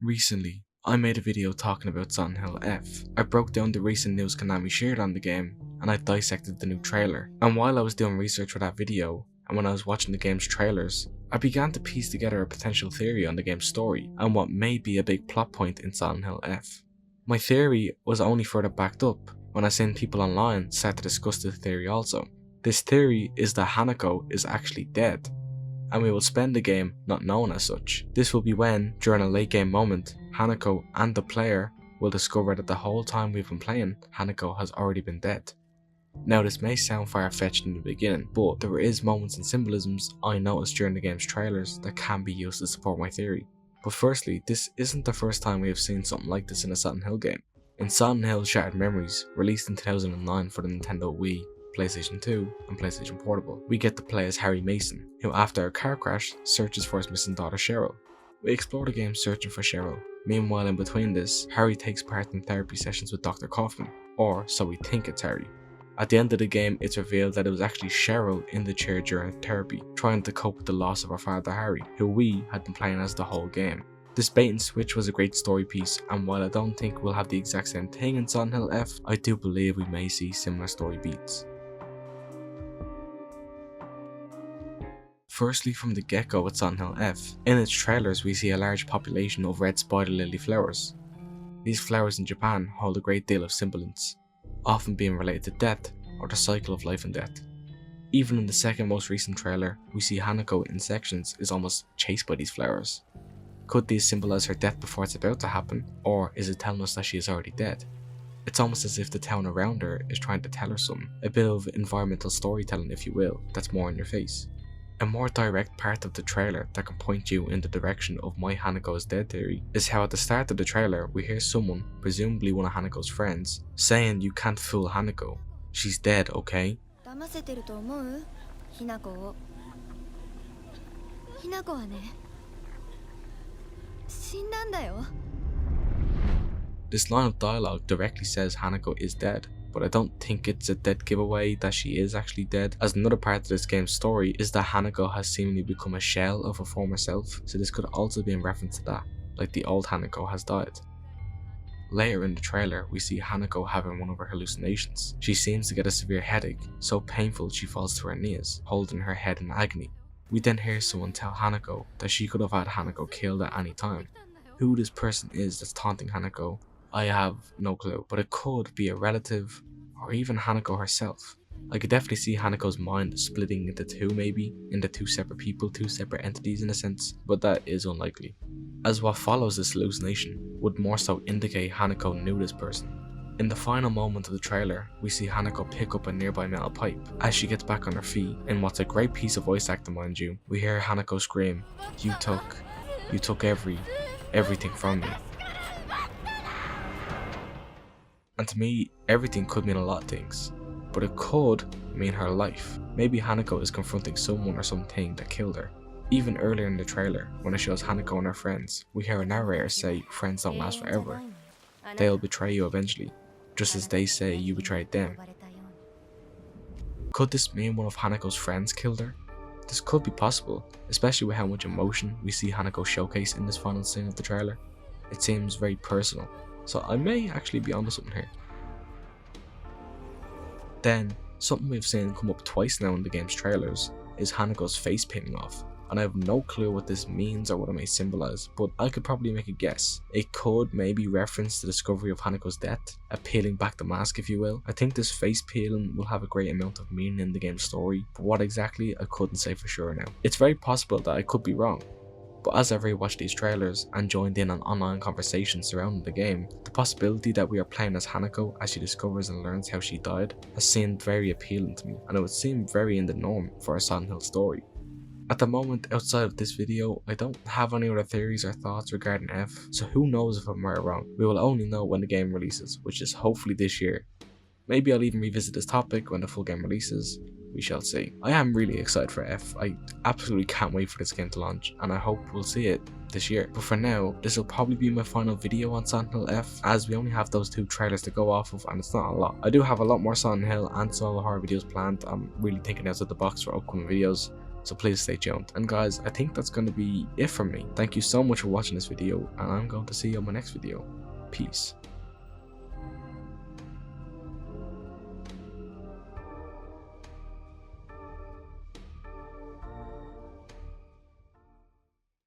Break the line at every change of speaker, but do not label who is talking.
Recently, I made a video talking about Silent Hill F. I broke down the recent news Konami shared on the game, and I dissected the new trailer. And while I was doing research for that video, and when I was watching the game's trailers, I began to piece together a potential theory on the game's story and what may be a big plot point in Silent Hill F. My theory was only further backed up when I seen people online start to discuss the theory also. This theory is that Hinako is actually dead, and we will spend the game not knowing as such. This will be when, during a late game moment, Hinako and the player will discover that the whole time we've been playing, Hinako has already been dead. Now this may sound far-fetched in the beginning, but there is moments and symbolisms I noticed during the game's trailers that can be used to support my theory. But firstly, this isn't the first time we have seen something like this in a Silent Hill game. In Silent Hill Shattered Memories, released in 2009 for the Nintendo Wii, PlayStation 2, and PlayStation Portable, we get to play as Harry Mason, who after a car crash searches for his missing daughter Cheryl. We explore the game searching for Cheryl. Meanwhile, in between this, Harry takes part in therapy sessions with Dr. Kaufman, or so we think it's Harry. At the end of the game, it's revealed that it was actually Cheryl in the chair during therapy, trying to cope with the loss of her father Harry, who we had been playing as the whole game. This bait and switch was a great story piece, and while I don't think we'll have the exact same thing in Silent Hill F, I do believe we may see similar story beats. Firstly, from the get-go with Silent Hill F, in its trailers we see a large population of red spider lily flowers. These flowers in Japan hold a great deal of semblance, often being related to death or the cycle of life and death. Even in the second most recent trailer, we see Hinako in sections is almost chased by these flowers. Could these symbolize her death before it's about to happen, or is it telling us that she is already dead? It's almost as if the town around her is trying to tell her something, a bit of environmental storytelling if you will, that's more in your face. A more direct part of the trailer that can point you in the direction of my Hinako is dead theory is how at the start of the trailer we hear someone, presumably one of Hanako's friends, saying you can't fool Hinako. She's dead, okay?
騙せてると思う？ひなこを。ひなこはね、死んだんだよ。
This line of dialogue directly says Hinako is dead, but I don't think it's a dead giveaway that she is actually dead, as another part of this game's story is that Hinako has seemingly become a shell of her former self, so this could also be in reference to that, like the old Hinako has died. Later in the trailer, we see Hinako having one of her hallucinations. She seems to get a severe headache, so painful she falls to her knees, holding her head in agony. We then hear someone tell Hinako that she could have had Hinako killed at any time. Who this person is that's taunting Hinako, I have no clue, but it could be a relative, or even Hinako herself. I could definitely see Hanako's mind splitting into two maybe, into two separate people, two separate entities in a sense, but that is unlikely, as what follows this hallucination would more so indicate Hinako knew this person. In the final moment of the trailer, we see Hinako pick up a nearby metal pipe. As she gets back on her feet, in what's a great piece of voice acting mind you, we hear Hinako scream, you took everything from me. And to me, everything could mean a lot of things, but it could mean her life. Maybe Hinako is confronting someone or something that killed her. Even earlier in the trailer, when it shows Hinako and her friends, we hear a narrator say friends don't last forever. They'll betray you eventually, just as they say you betrayed them. Could this mean one of Hanako's friends killed her? This could be possible, especially with how much emotion we see Hinako showcase in this final scene of the trailer. It seems very personal, so I may actually be onto something here. Then, something we've seen come up twice now in the game's trailers is Hanako's face peeling off, and I have no clue what this means or what it may symbolize, but I could probably make a guess. It could maybe reference the discovery of Hanako's death, a peeling back the mask if you will. I think this face peeling will have a great amount of meaning in the game's story, but what exactly I couldn't say for sure now. It's very possible that I could be wrong, but as I've rewatched these trailers and joined in on online conversations surrounding the game, the possibility that we are playing as Hinako as she discovers and learns how she died has seemed very appealing to me, and it would seem very in the norm for a Silent Hill story. At the moment, outside of this video, I don't have any other theories or thoughts regarding F, so who knows if I'm right or wrong. We will only know when the game releases, which is hopefully this year. Maybe I'll even revisit this topic when the full game releases. We shall see. I am really excited for F. I absolutely can't wait for this game to launch, and I hope we'll see it this year. But for now, this will probably be my final video on Silent Hill F, as we only have those two trailers to go off of, and it's not a lot. I do have a lot more Silent Hill and solo horror videos planned. I'm really thinking outside the box for upcoming videos, so please stay tuned. And guys, I think that's going to be it from me. Thank you so much for watching this video, and I'm going to see you on my next video. Peace.